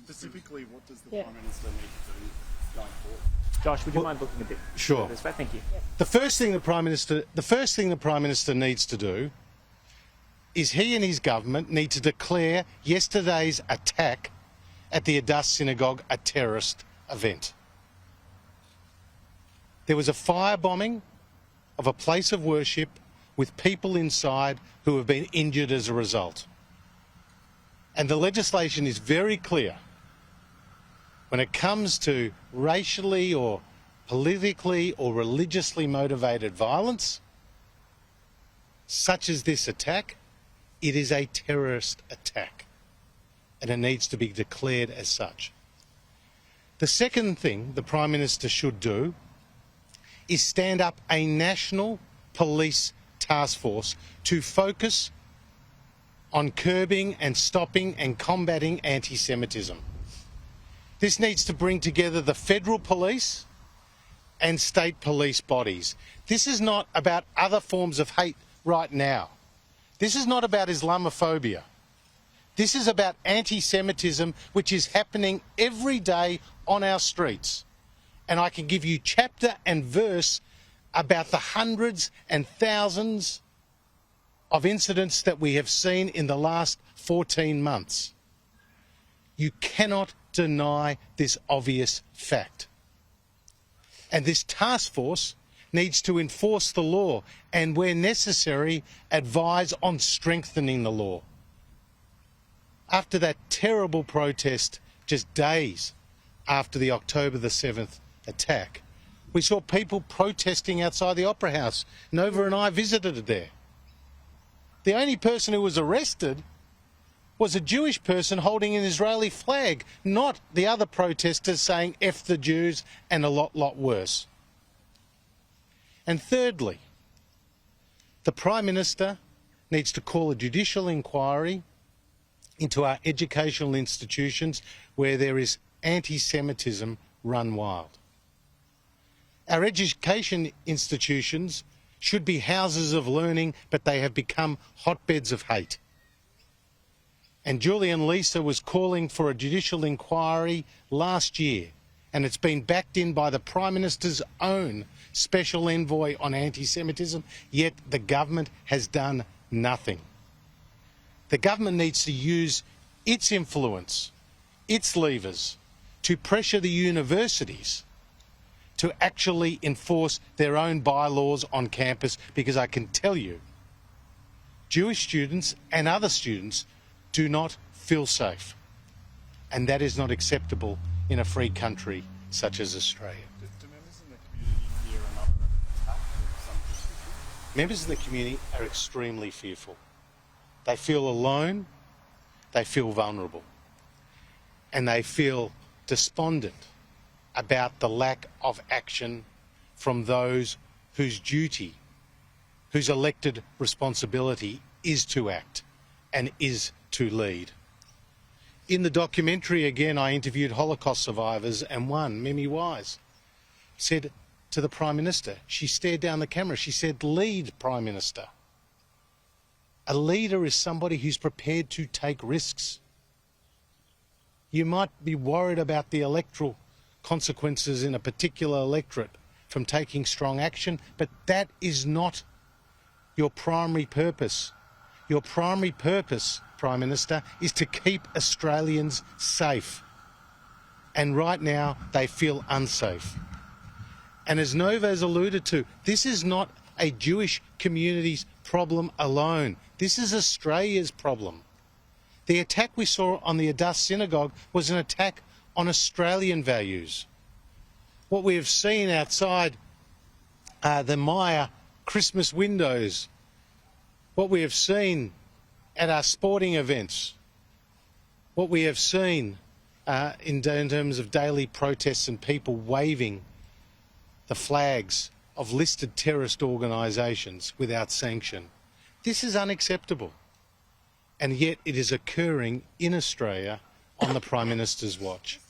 specifically, what does the Prime Minister need to do going forward? Josh, would you mind looking a bit Sure. this way? Thank you. The first thing the Prime Minister needs to do is he and his government need to declare yesterday's attack at the Addas Synagogue a terrorist event. There was a firebombing of a place of worship with people inside who have been injured as a result. And the legislation is very clear. When it comes to racially or politically or religiously motivated violence, such as this attack, it is a terrorist attack, and it needs to be declared as such. The second thing the Prime Minister should do is stand up a national police task force to focus on curbing and stopping and combating anti-Semitism. This needs to bring together the federal police and state police bodies. This is not about other forms of hate right now. This is not about Islamophobia. This is about anti-Semitism, which is happening every day on our streets. And I can give you chapter and verse about the hundreds and thousands of incidents that we have seen in the last 14 months. You cannot deny this obvious fact. And this task force needs to enforce the law and, where necessary, advise on strengthening the law. After that terrible protest, just days after the October the 7th attack, we saw people protesting outside the Opera House. Nova and I visited it there. The only person who was arrested was a Jewish person holding an Israeli flag, not the other protesters saying F the Jews and a lot worse. And thirdly, the Prime Minister needs to call a judicial inquiry into our educational institutions where there is anti-Semitism run wild. Our education institutions should be houses of learning, but they have become hotbeds of hate. And Julian Leeser was calling for a judicial inquiry last year, and it's been backed in by the Prime Minister's own special envoy on anti-Semitism, yet the government has done nothing. The government needs to use its influence, its levers, to pressure the universities to actually enforce their own bylaws on campus, because I can tell you, Jewish students and other students do not feel safe. And that is not acceptable in a free country such as Australia. Do members in the community fear another attack of some description? Members of the community are extremely fearful. They feel alone, they feel vulnerable, and they feel despondent about the lack of action from those whose duty, whose elected responsibility is to act and is to lead. In the documentary, again, I interviewed Holocaust survivors, and one, Mimi Wise, said to the Prime Minister, she stared down the camera, she said, "Lead, Prime Minister." A leader is somebody who's prepared to take risks. You might be worried about the electoral consequences in a particular electorate from taking strong action, but that is not your primary purpose. Your primary purpose, Prime Minister, is to keep Australians safe. And right now, they feel unsafe. And as Nova has alluded to, this is not a Jewish community's problem alone. This is Australia's problem. The attack we saw on the Addas Synagogue was an attack on Australian values. What we have seen outside the Maya Christmas windows, what we have seen at our sporting events, what we have seen in terms of daily protests and people waving the flags of listed terrorist organisations without sanction. This is unacceptable. And yet it is occurring in Australia on the Prime Minister's watch.